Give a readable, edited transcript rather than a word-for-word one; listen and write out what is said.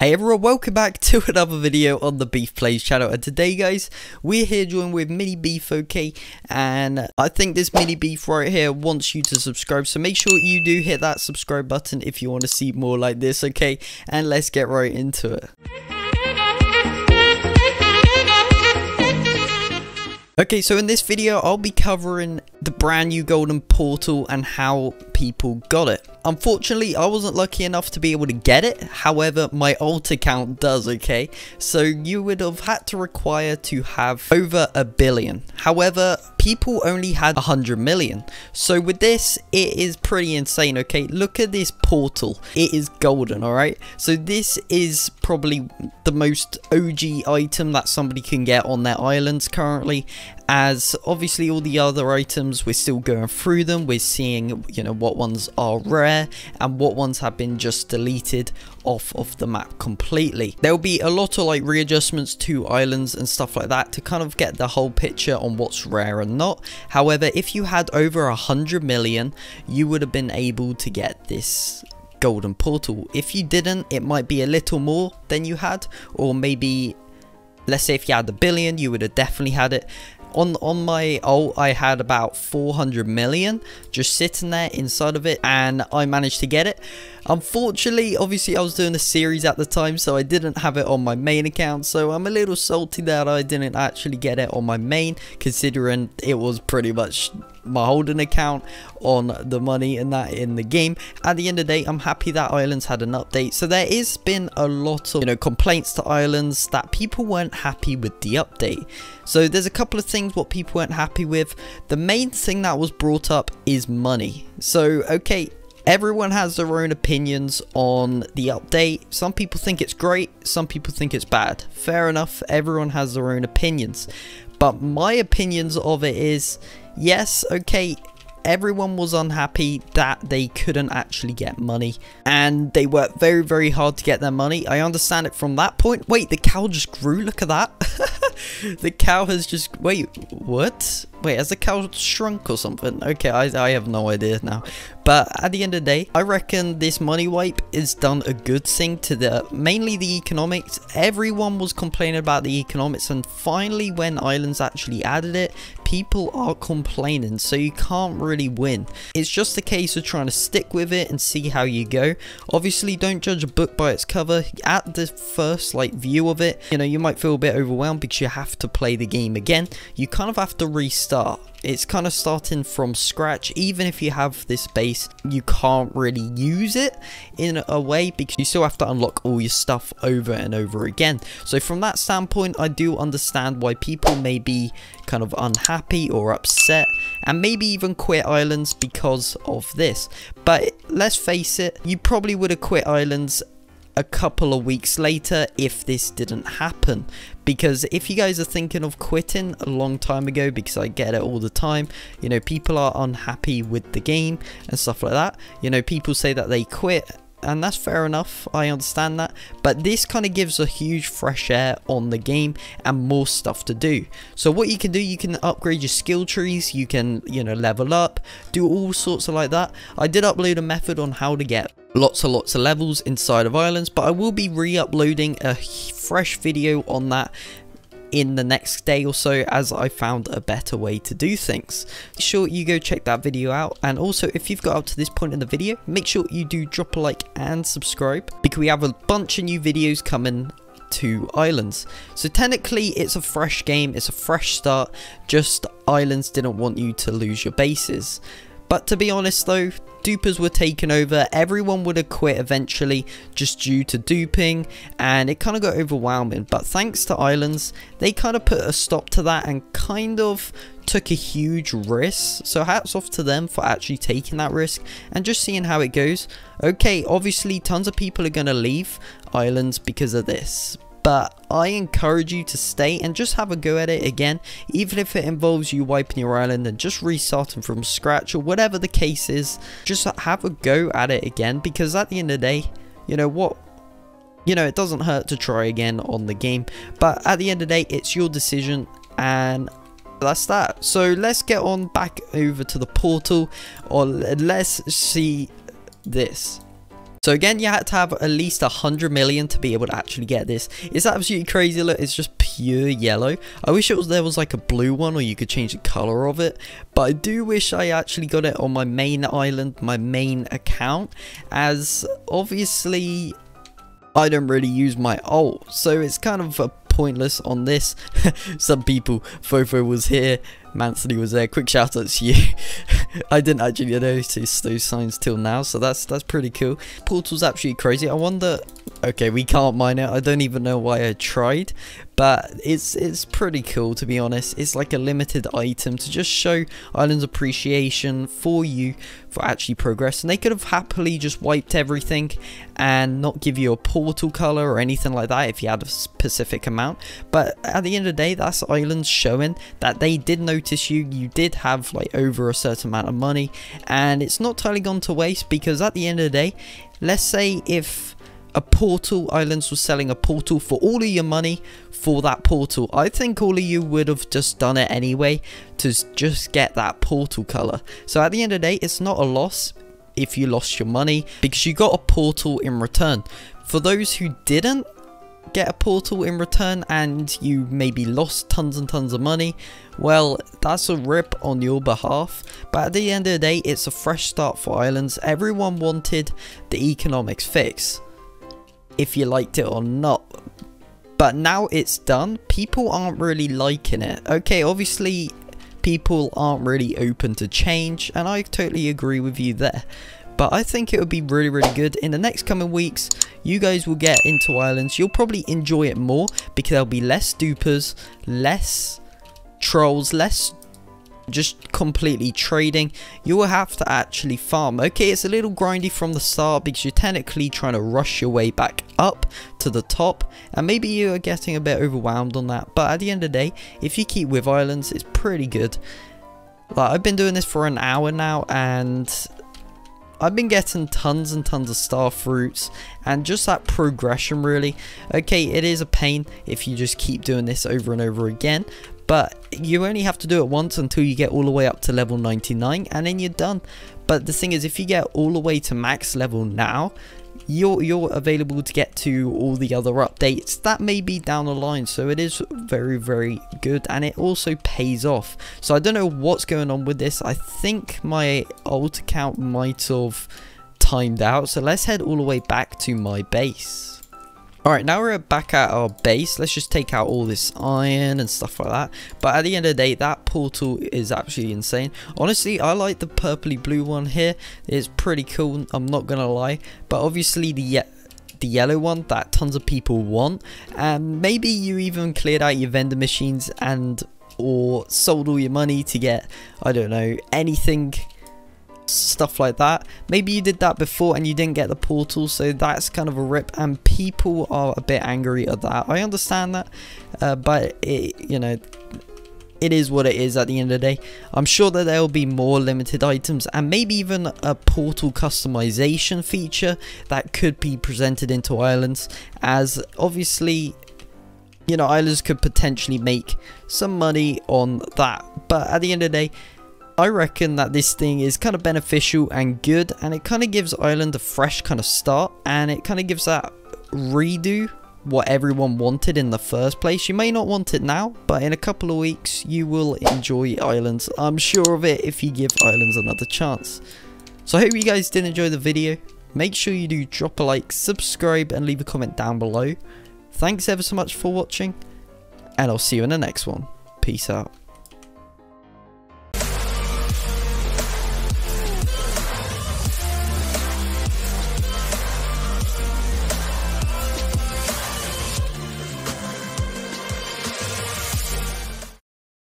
Hey everyone, welcome back to another video on the Beef Plays channel, and today guys, we're here joined with Mini Beef, okay, and I think this Mini Beef right here wants you to subscribe, so make sure you do hit that subscribe button if you want to see more like this, okay, and let's get right into it. Okay, so in this video, I'll be covering the brand new golden portal and how people got it. Unfortunately, I wasn't lucky enough to be able to get it. However, my alt account does, okay? So you would have had to require to have over 1 billion. However, people only had 100 million. So with this, it is pretty insane, okay? Look at this portal. It is golden, alright? So this is probably the most OG item that somebody can get on their islands currently, as obviously all the other items, we're still going through them. We're seeing, you know, what ones are rare and what ones have been just deleted off of the map completely. There'll be a lot of like readjustments to islands and stuff like that to kind of get the whole picture on what's rare and not. However, if you had over 100 million, you would have been able to get this golden portal. If you didn't, it might be a little more than you had, or maybe let's say if you had 1 billion, you would have definitely had it. On my alt, I had about 400 million just sitting there inside of it, and I managed to get it. Unfortunately, obviously I was doing a series at the time, so I didn't have it on my main account, so I'm a little salty that I didn't actually get it on my main, considering it was pretty much my holding account on the money and that in the game. At the end of the day, I'm happy that Islands had an update. So there has been a lot of, you know, complaints to Islands that people weren't happy with the update. So there's a couple of things what people weren't happy with. The main thing that was brought up is money. So okay, everyone has their own opinions on the update. Some people think it's great, some people think it's bad. Fair enough, everyone has their own opinions. But my opinions of it is, yes, okay, everyone was unhappy that they couldn't actually get money, and they worked very, very hard to get their money. I understand it from that point. Wait, the cow just grew, look at that. The cow has just, wait, what? Wait, has the cow shrunk or something? Okay, I have no idea now. But at the end of the day, I reckon this money wipe is done a good thing to mainly the economics. Everyone was complaining about the economics, and finally when Islands actually added it, people are complaining, so you can't really win. It's just a case of trying to stick with it and see how you go. Obviously, don't judge a book by its cover. At the first like view of it, you know, you might feel a bit overwhelmed because you have to play the game again. You kind of have to restart. It's kind of starting from scratch. Even if you have this base, you can't really use it in a way because you still have to unlock all your stuff over and over again. So from that standpoint, I do understand why people may be kind of unhappy or upset, and maybe even quit Islands because of this. But let's face it, you probably would have quit Islands a couple of weeks later if this didn't happen. Because if you guys are thinking of quitting a long time ago, because I get it all the time, you know, people are unhappy with the game and stuff like that. You know, people say that they quit, and that's fair enough, I understand that, but this kind of gives a huge fresh air on the game and more stuff to do. So what you can do, you can upgrade your skill trees, you can, you know, level up, do all sorts of like that. I did upload a method on how to get lots of levels inside of Islands, but I will be re-uploading a fresh video on that in the next day or so, as I found a better way to do things. Make sure you go check that video out, and also if you've got up to this point in the video, make sure you do drop a like and subscribe, because we have a bunch of new videos coming to Islands. So technically it's a fresh game, it's a fresh start, just Islands didn't want you to lose your bases. But to be honest though, dupers were taken over. Everyone would have quit eventually just due to duping, and it kind of got overwhelming. But thanks to Islands, they kind of put a stop to that and kind of took a huge risk. So hats off to them for actually taking that risk and just seeing how it goes. Okay, obviously tons of people are going to leave Islands because of this, but I encourage you to stay and just have a go at it again, even if it involves you wiping your island and just restarting from scratch, or whatever the case is. Just have a go at it again, because at the end of the day, you know what, you know, it doesn't hurt to try again on the game. But at the end of the day, it's your decision, and that's that. So let's get on back over to the portal, or let's see this. So again, you had to have at least 100 million to be able to actually get this. It's absolutely crazy. Look, it's just pure yellow. I wish there was like a blue one, or you could change the color of it. But I do wish I actually got it on my main island, my main account, as obviously I don't really use my ult, so it's kind of pointless on this. Some people, Fofo was here, Mansley was there. Quick shout out to you. I didn't actually notice those signs till now, so that's pretty cool. Portal's absolutely crazy. I wonder, okay, we can't mine it. I don't even know why I tried, but it's pretty cool, to be honest. It's like a limited item to just show Island's appreciation for you for actually progressing. They could have happily just wiped everything and not give you a portal color or anything like that if you had a specific amount, but at the end of the day, that's Islands showing that they did notice you did have like over a certain amount of money, and it's not totally gone to waste, because at the end of the day, let's say if a portal, Islands was selling a portal for all of your money for that portal, I think all of you would have just done it anyway to just get that portal color. So at the end of the day, it's not a loss if you lost your money, because you got a portal in return. For those who didn't get a portal in return and you maybe lost tons and tons of money, well, that's a rip on your behalf. But at the end of the day, it's a fresh start for Islands. Everyone wanted the economics fix, if you liked it or not, but now it's done. People aren't really liking it. Okay, obviously people aren't really open to change, and I totally agree with you there, but I think it would be really good. In the next coming weeks, you guys will get into Islands. You'll probably enjoy it more because there'll be less dupers, less trolls, less just completely trading. You will have to actually farm. Okay, it's a little grindy from the start because you're technically trying to rush your way back up to the top, and maybe you are getting a bit overwhelmed on that, but at the end of the day, if you keep with Islands, it's pretty good. Like, I've been doing this for an hour now, and I've been getting tons and tons of star fruits and just that progression, really. Okay, it is a pain if you just keep doing this over and over again, but you only have to do it once until you get all the way up to level 99, and then you're done. But the thing is, if you get all the way to max level now, you're available to get to all the other updates that may be down the line. So it is very good, and it also pays off. So I don't know what's going on with this. I think my alt account might have timed out, so let's head all the way back to my base. Alright, now we're back at our base. Let's just take out all this iron and stuff like that. But at the end of the day, that portal is actually insane. Honestly, I like the purpley blue one here. It's pretty cool, I'm not gonna lie. But obviously the yellow one that tons of people want. And maybe you even cleared out your vendor machines and or sold all your money to get, I don't know, anything, stuff like that. Maybe you did that before and you didn't get the portal, so that's kind of a rip, and people are a bit angry at that. I understand that, but you know, it is what it is at the end of the day. I'm sure that there will be more limited items and maybe even a portal customization feature that could be presented into Islands, as obviously, you know, Islands could potentially make some money on that. But at the end of the day, I reckon that this thing is kind of beneficial and good, and it kind of gives Island a fresh kind of start, and it kind of gives that redo what everyone wanted in the first place. You may not want it now, but in a couple of weeks you will enjoy Islands. I'm sure of it if you give Islands another chance. So I hope you guys did enjoy the video. Make sure you do drop a like, subscribe, and leave a comment down below. Thanks ever so much for watching, and I'll see you in the next one. Peace out.